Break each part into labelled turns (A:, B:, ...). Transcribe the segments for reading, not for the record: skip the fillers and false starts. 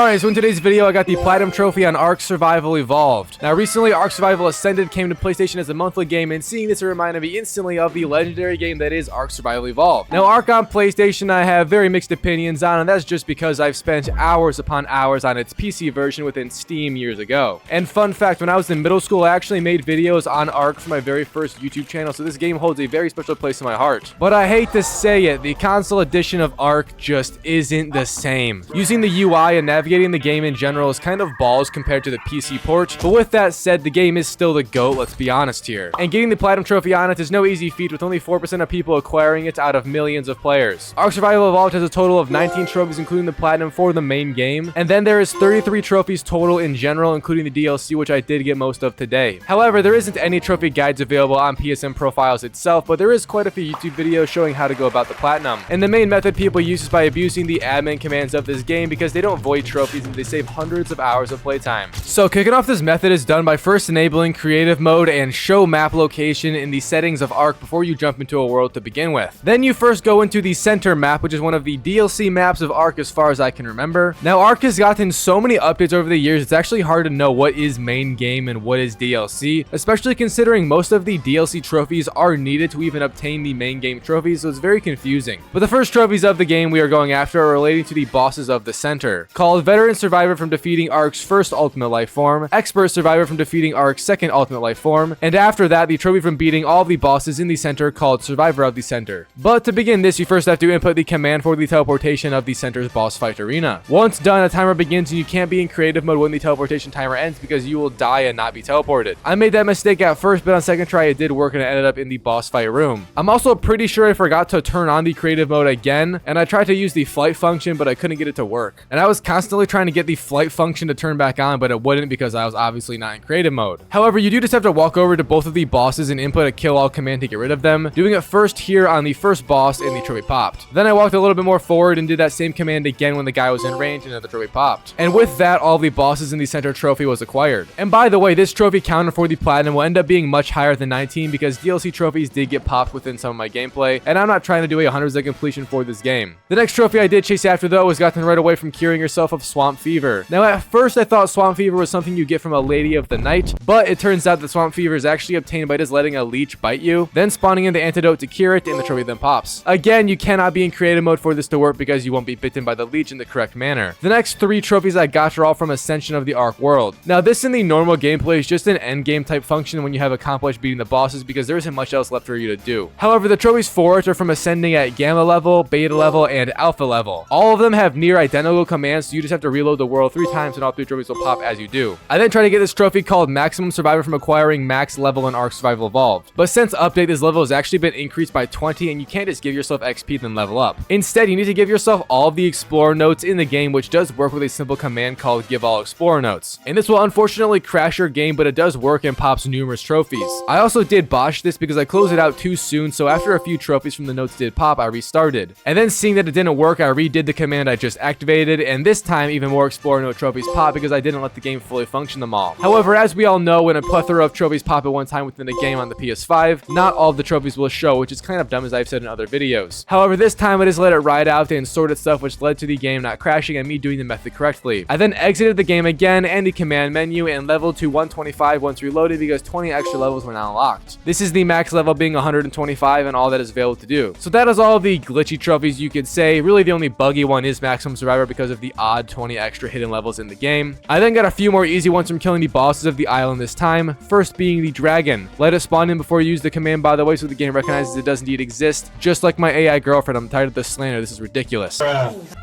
A: Alright, so in today's video, I got the Platinum Trophy on Ark Survival Evolved. Now, recently, Ark Survival Ascended came to PlayStation as a monthly game, and seeing this reminded me instantly of the legendary game that is Ark Survival Evolved. Now, Ark on PlayStation, I have very mixed opinions on, and that's just because I've spent hours upon hours on its PC version within Steam years ago. And fun fact, when I was in middle school, I actually made videos on Ark for my very first YouTube channel, so this game holds a very special place in my heart. But I hate to say it, the console edition of Ark just isn't the same. Using the UI and navigating the game in general is kind of balls compared to the PC port, but with that said, the game is still the GOAT, let's be honest here. And getting the Platinum Trophy on it is no easy feat, with only 4% of people acquiring it out of millions of players. Ark Survival Evolved has a total of 19 trophies, including the Platinum for the main game, and then there is 33 trophies total in general, including the DLC, which I did get most of today. However, there isn't any trophy guides available on PSN profiles itself, but there is quite a few YouTube videos showing how to go about the Platinum. And the main method people use is by abusing the admin commands of this game, because they don't void trophies and they save hundreds of hours of playtime. So kicking off this method is done by first enabling creative mode and show map location in the settings of Ark before you jump into a world to begin with. Then you first go into the center map, which is one of the DLC maps of Ark as far as I can remember. Now, Ark has gotten so many updates over the years, it's actually hard to know what is main game and what is DLC, especially considering most of the DLC trophies are needed to even obtain the main game trophies, so it's very confusing. But the first trophies of the game we are going after are relating to the bosses of the center, called Veteran Survivor from defeating Ark's first Ultimate Life Form, Expert Survivor from defeating Ark's second Ultimate Life Form, and after that, the trophy from beating all of the bosses in the center called Survivor of the Center. But to begin this, you first have to input the command for the teleportation of the center's boss fight arena. Once done, a timer begins and you can't be in creative mode when the teleportation timer ends because you will die and not be teleported. I made that mistake at first, but on second try it did work and I ended up in the boss fight room. I'm also pretty sure I forgot to turn on the creative mode again, and I tried to use the flight function, but I couldn't get it to work. And I was constantly trying to get the flight function to turn back on, but it wouldn't because I was obviously not in creative mode. However, you do just have to walk over to both of the bosses and input a kill all command to get rid of them, doing it first here on the first boss and the trophy popped. Then I walked a little bit more forward and did that same command again when the guy was in range and the trophy popped. And with that, all the bosses in the center trophy was acquired. And by the way, this trophy counter for the Platinum will end up being much higher than 19 because DLC trophies did get popped within some of my gameplay, and I'm not trying to do a 100% completion for this game. The next trophy I did chase after though was gotten right away from curing yourself of Swamp Fever. Now at first I thought Swamp Fever was something you get from a Lady of the Night, but it turns out that Swamp Fever is actually obtained by just letting a leech bite you, then spawning in the antidote to cure it, and the trophy then pops. Again, you cannot be in creative mode for this to work because you won't be bitten by the leech in the correct manner. The next 3 trophies I got are all from Ascension of the Ark world. Now this in the normal gameplay is just an endgame type function when you have accomplished beating the bosses because there isn't much else left for you to do. However, the trophies for it are from ascending at Gamma level, Beta level, and Alpha level. All of them have near identical commands, so you just have to reload the world 3 times and all 3 trophies will pop as you do. I then tried to get this trophy called Maximum Survivor from acquiring max level in Ark Survival Evolved. But since update, this level has actually been increased by 20 and you can't just give yourself XP then level up. Instead, you need to give yourself all of the Explorer notes in the game, which does work with a simple command called Give All Explorer Notes. And this will unfortunately crash your game, but it does work and pops numerous trophies. I also did botch this because I closed it out too soon, so after a few trophies from the notes did pop, I restarted. And then seeing that it didn't work, I redid the command I just activated, and this time even more Explorer Note trophies pop because I didn't let the game fully function them all. However, as we all know, when a plethora of trophies pop at one time within the game on the PS5, not all of the trophies will show, which is kind of dumb as I've said in other videos. However, this time I just let it ride out and sort itself, which led to the game not crashing and me doing the method correctly. I then exited the game again and the command menu and leveled to 125 once reloaded because 20 extra levels were now unlocked. This is the max level being 125 and all that is available to do. So that is all of the glitchy trophies you could say. Really the only buggy one is Maximum Survivor because of the odd 20 extra hidden levels in the game. I then got a few more easy ones from killing the bosses of the island this time, first being the dragon. Let it spawn in before you use the command, by the way, so the game recognizes it does indeed exist, just like my AI girlfriend. I'm tired of this slander, this is ridiculous.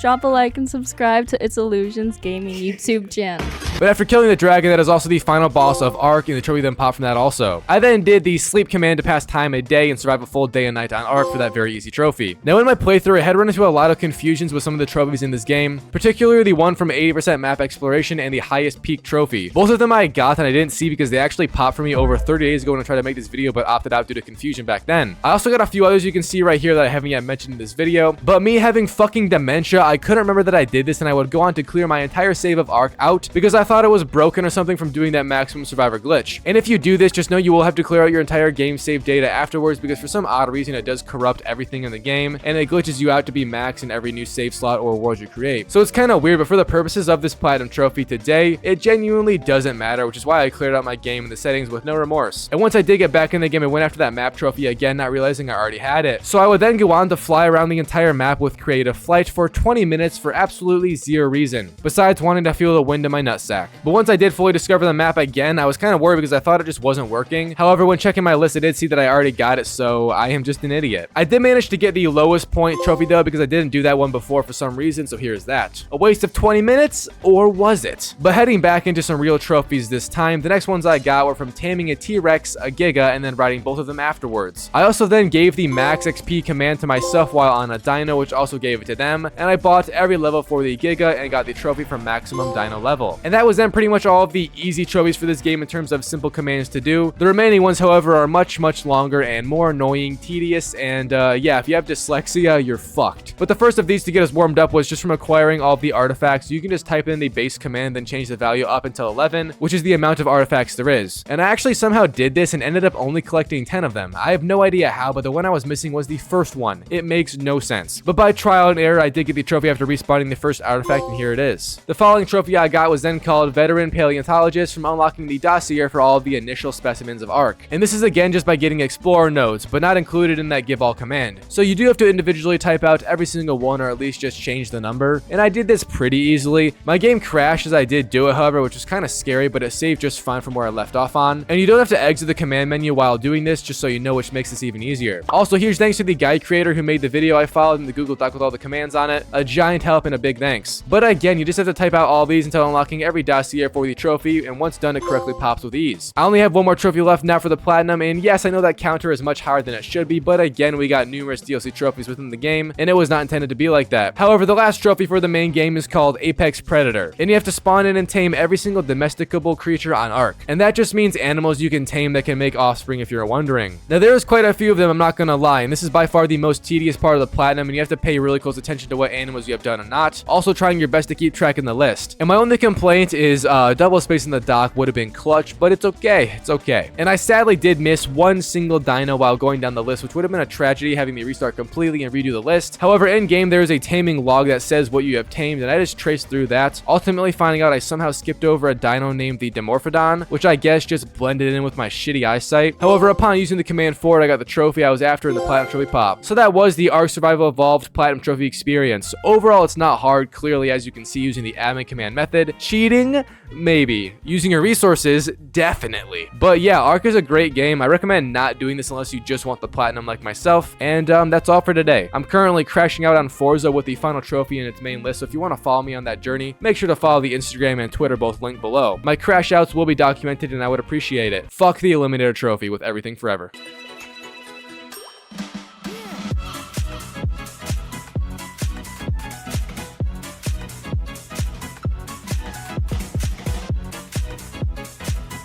B: Drop a like and subscribe to Its Illusion's gaming YouTube channel.
A: But after killing the dragon, that is also the final boss of Ark, and the trophy then popped from that also. I then did the sleep command to pass time a day and survive a full day and night on Ark for that very easy trophy. Now in my playthrough, I had run into a lot of confusions with some of the trophies in this game, particularly the one from 80% map exploration and the highest peak trophy. Both of them I got and I didn't see because they actually popped for me over 30 days ago when I tried to make this video but opted out due to confusion back then. I also got a few others you can see right here that I haven't yet mentioned in this video, but me having fucking dementia, I couldn't remember that I did this and I would go on to clear my entire save of Ark out because I thought it was broken or something from doing that maximum survivor glitch. And if you do this, just know you will have to clear out your entire game save data afterwards, because for some odd reason it does corrupt everything in the game and it glitches you out to be max in every new save slot or world you create. So it's kind of weird, but for the purposes of this platinum trophy today, it genuinely doesn't matter, which is why I cleared out my game in the settings with no remorse. And once I did get back in the game, I went after that map trophy again, not realizing I already had it. So I would then go on to fly around the entire map with creative flight for 20 minutes for absolutely zero reason, besides wanting to feel the wind in my nutsack. But once I did fully discover the map again, I was kind of worried because I thought it just wasn't working. However, when checking my list, I did see that I already got it, so I am just an idiot. I did manage to get the lowest point trophy though, because I didn't do that one before for some reason, so here's that. A waste of 20 minutes, or was it? But heading back into some real trophies this time, the next ones I got were from taming a T-Rex, a Giga, and then riding both of them afterwards. I also then gave the max XP command to myself while on a dino, which also gave it to them, and I bought every level for the Giga and got the trophy from maximum dino level. And that was then pretty much all of the easy trophies for this game in terms of simple commands to do. The remaining ones, however, are much longer and more annoying, tedious, and yeah, if you have dyslexia, you're fucked. But the first of these to get us warmed up was just from acquiring all of the artifacts. You can just type in the base command, then change the value up until 11, which is the amount of artifacts there is. And I actually somehow did this and ended up only collecting 10 of them. I have no idea how, but the one I was missing was the first one. It makes no sense. But by trial and error, I did get the trophy after respawning the first artifact, and here it is. The following trophy I got was then called Veteran Paleontologist from unlocking the dossier for all of the initial specimens of Ark. And this is again just by getting Explorer nodes, but not included in that give all command. So you do have to individually type out every single one, or at least just change the number. And I did this pretty easily. My game crashed as I did do it, however, which was kind of scary, but it saved just fine from where I left off on. And you don't have to exit the command menu while doing this, just so you know, which makes this even easier. Also, huge thanks to the guide creator who made the video I followed in the Google Doc with all the commands on it. A giant help and a big thanks. But again, you just have to type out all these until unlocking every dossier for the trophy, and once done, it correctly pops with ease. I only have one more trophy left now for the platinum, and yes, I know that counter is much higher than it should be, but again, we got numerous DLC trophies within the game, and it was not intended to be like that. However, the last trophy for the main game is called Apex Predator, and you have to spawn in and tame every single domesticable creature on Ark. And that just means animals you can tame that can make offspring, if you're wondering. Now, there is quite a few of them, I'm not gonna lie, and this is by far the most tedious part of the platinum, and you have to pay really close attention to what animals you have done and not. Also trying your best to keep track in the list. And my only complaint is double space in the dock would have been clutch, but it's okay. It's okay. And I sadly did miss one single dino while going down the list, which would have been a tragedy having me restart completely and redo the list. However, in game there is a taming log that says what you have tamed, and I just traced through that, ultimately finding out I somehow skipped over a dino named the Dimorphodon, which I guess just blended in with my shitty eyesight. However, upon using the command for it, I got the trophy I was after in the platinum trophy pop. So that was the Ark Survival Evolved platinum trophy experience. Overall, it's not hard, clearly, as you can see, using the admin command method. Cheating? Maybe. Using your resources? Definitely. But yeah, Ark is a great game. I recommend not doing this unless you just want the platinum like myself. And that's all for today. I'm currently crashing out on Forza with the final trophy in its main list, so if you want to follow me on that journey, make sure to follow the Instagram and Twitter, both linked below. My crash outs will be documented and I would appreciate it. Fuck the Eliminator trophy with everything forever.